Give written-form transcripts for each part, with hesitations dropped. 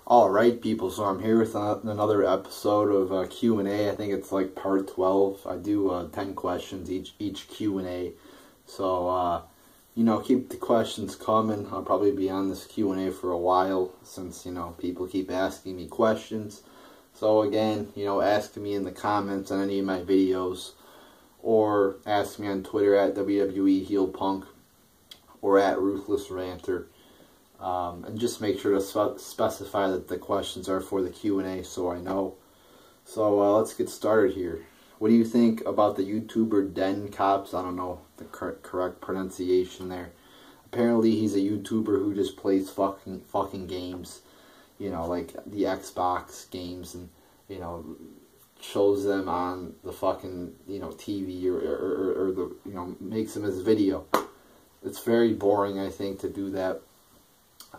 Alright people, so I'm here with another episode of Q&A. I think it's like part 12. I do 10 questions each Q&A. So, keep the questions coming. I'll probably be on this Q&A for a while since, people keep asking me questions. So again, ask me in the comments on any of my videos, or ask me on Twitter at WWE Heel Punk or at Ruthless Ranter. And just make sure to specify that the questions are for the Q&A so I know. So let's get started here. What do you think about the YouTuber Den Cops? I don't know the correct pronunciation there. Apparently he's a YouTuber who just plays fucking games. Like the Xbox games, and, shows them on the fucking, TV or the, makes them as video. It's very boring, I think, to do that.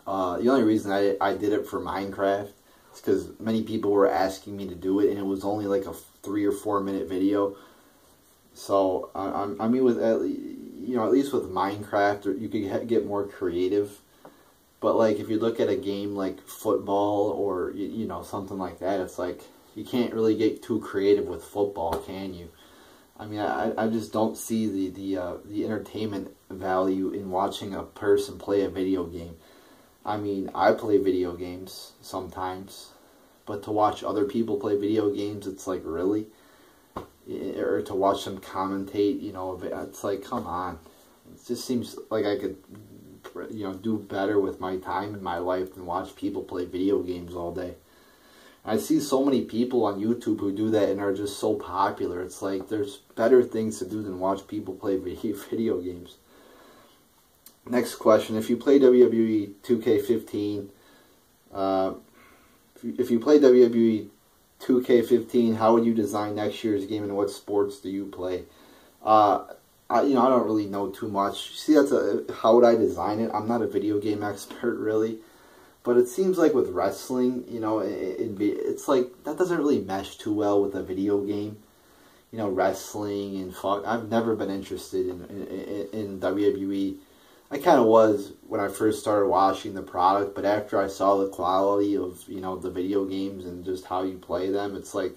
The only reason I did it for Minecraft is because many people were asking me to do it, and it was only like a 3 or 4 minute video. So I mean, with at least with Minecraft, you could get more creative. But like if you look at a game like football or something like that, it's like you can't really get too creative with football, can you? I mean, I just don't see the entertainment value in watching a person play a video game. I mean, I play video games sometimes, but to watch other people play video games, it's like, really? Or to watch them commentate, it's like, come on. It just seems like I could, do better with my time in my life than watch people play video games all day. I see so many people on YouTube who do that and are just so popular. It's like, there's better things to do than watch people play video games. Next question: if you play WWE 2K15, if you play WWE 2K15, how would you design next year's game, and what sports do you play? I don't really know too much. See, how would I design it? I'm not a video game expert really, but it seems like with wrestling, it's like that doesn't really mesh too well with a video game. Wrestling and I've never been interested in WWE. I kind of was when I first started watching the product, but after I saw the quality of, the video games and just how you play them, it's like,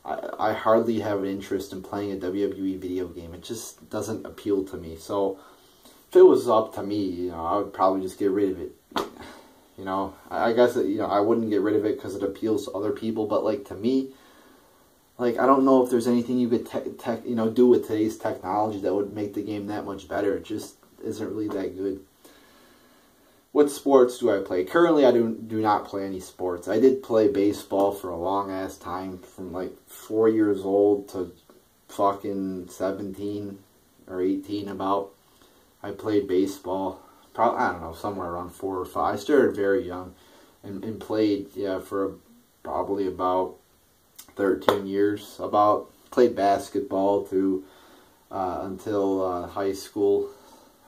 I hardly have an interest in playing a WWE video game. It just doesn't appeal to me. So, if it was up to me, I would probably just get rid of it. I guess, I wouldn't get rid of it because it appeals to other people, but, like, to me, like, I don't know if there's anything you could, do with today's technology that would make the game that much better. It just isn't really that good. What sports do I play? Currently, I do not play any sports. I did play baseball for a long ass time, from like 4 years old to fucking 17 or 18 about. I played baseball, probably, I don't know, somewhere around 4 or 5. I started very young and played, for probably about 13 years. Played basketball through until high school.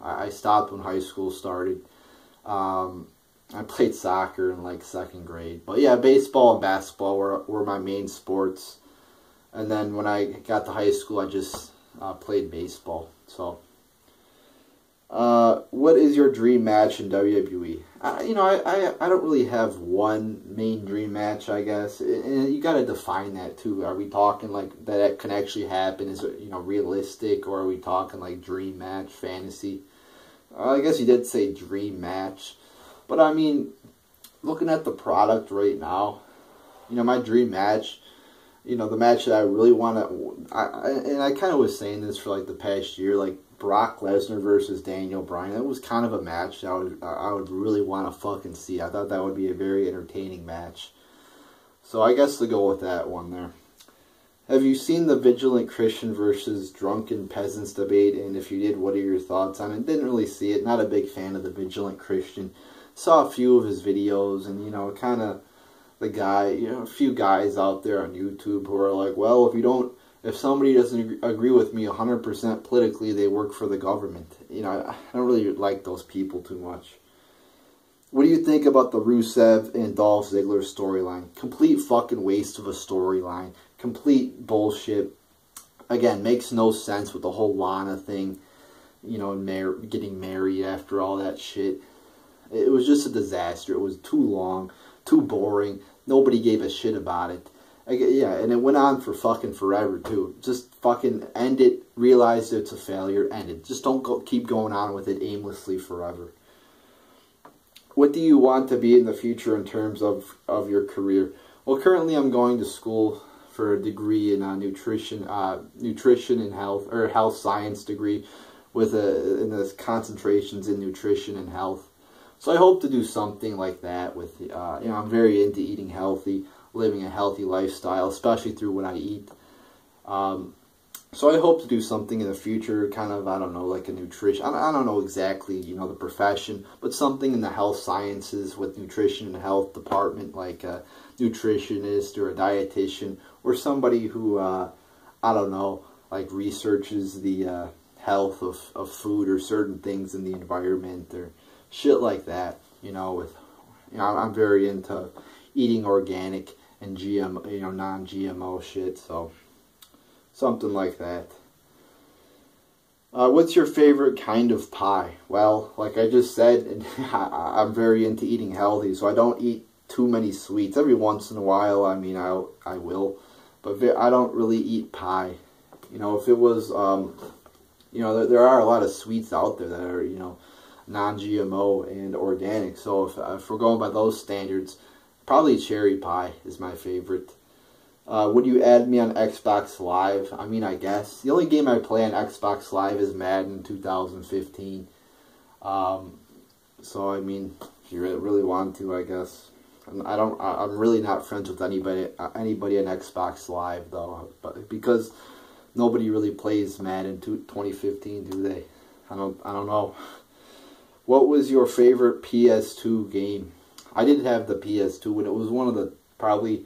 I stopped when high school started. I played soccer in like 2nd grade. But yeah, baseball and basketball were my main sports. And then when I got to high school, I just played baseball. So, what is your dream match in WWE? I don't really have one main dream match, I guess. And you got to define that too. Are we talking like that can actually happen? Is it, realistic? Or are we talking like dream match, fantasy? I guess you did say dream match. But I mean, looking at the product right now, my dream match, the match that I really want to, and I kind of was saying this for like the past year, like Brock Lesnar versus Daniel Bryan. That was kind of a match that I would really want to fucking see. I thought that would be a very entertaining match. So I guess to go with that one there. Have you seen the Vigilant Christian versus Drunken Peasants debate? And if you did, what are your thoughts on it? Didn't really see it. Not a big fan of the Vigilant Christian. Saw a few of his videos, and, kind of the guy, a few guys out there on YouTube who are like, well, if somebody doesn't agree with me 100% politically, they work for the government. I don't really like those people too much. What do you think about the Rusev and Dolph Ziggler storyline? Complete fucking waste of a storyline. Complete bullshit. Again, makes no sense with the whole Lana thing. Getting married after all that shit. It was just a disaster. It was too long, too boring. Nobody gave a shit about it. Yeah, and it went on for fucking forever, too. Just fucking end it, realize it's a failure, end it. Just don't keep going on with it aimlessly forever. What do you want to be in the future in terms of your career? Well, currently I'm going to school for a degree in nutrition and health, or health science degree, with in the concentrations in nutrition and health. So I hope to do something like that with, I'm very into eating healthy, living a healthy lifestyle, especially through what I eat. So I hope to do something in the future, kind of, I don't know, like a nutrition, I don't know exactly, the profession, but something in the health sciences with nutrition and health department, like a nutritionist or a dietitian, or somebody who, I don't know, like researches the health of food or certain things in the environment or shit like that, I'm very into eating organic and non-GMO shit, so something like that. What's your favorite kind of pie? Well, like I just said, I'm very into eating healthy, so I don't eat too many sweets. Every once in a while, I will, but I don't really eat pie. If it was, there are a lot of sweets out there that are, non-GMO and organic. So if we're going by those standards, probably cherry pie is my favorite. Would you add me on Xbox Live? I guess. The only game I play on Xbox Live is Madden 2015. So, if you really want to, I guess. I'm really not friends with anybody on Xbox Live, though. But because nobody really plays Madden 2015, do they? I don't know. What was your favorite PS2 game? I did have the PS2, and it was one of the probably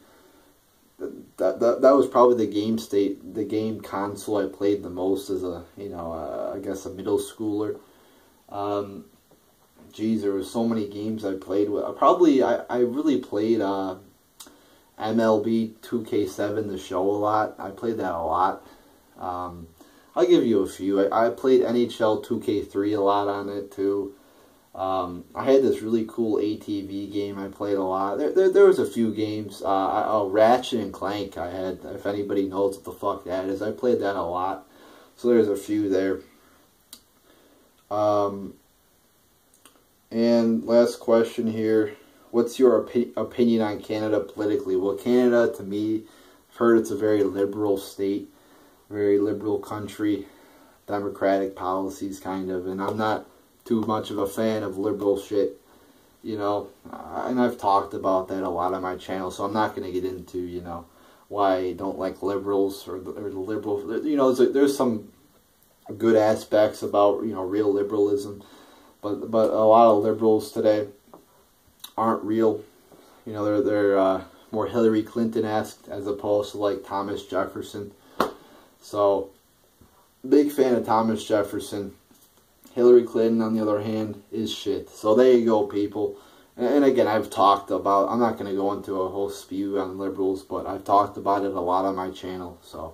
that was probably the game console I played the most as a I guess a middle schooler. Geez, there were so many games I played with. I really played MLB 2K7 the show a lot. I played that a lot. I'll give you a few. I played NHL 2K3 a lot on it too. I had this really cool ATV game I played a lot. There was a few games. Ratchet and Clank I had, if anybody knows what the fuck that is. I played that a lot. So there's a few there. And last question here. What's your opinion on Canada politically? Well, Canada, to me, I've heard it's a very liberal state, very liberal country, democratic policies kind of, and I'm not too much of a fan of liberal shit, and I've talked about that a lot on my channel, so I'm not going to get into, why I don't like liberals or the liberal, there's some good aspects about, real liberalism, but a lot of liberals today aren't real, they're more Hillary Clinton-esque as opposed to like Thomas Jefferson. So, big fan of Thomas Jefferson. Hillary Clinton, on the other hand, is shit. So there you go, people. And again, I've talked about, I'm not going to go into a whole spew on liberals, but I've talked about it a lot on my channel. So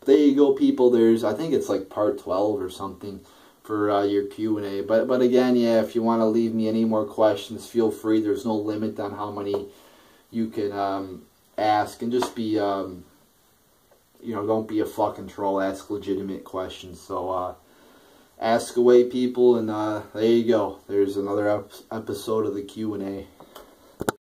there you go, people. I think it's like part 12 or something for your Q&A. But again, yeah, if you want to leave me any more questions, feel free. There's no limit on how many you can ask. And just be, don't be a fucking troll. Ask legitimate questions. So, ask away, people, and there you go. There's another episode of the Q&A.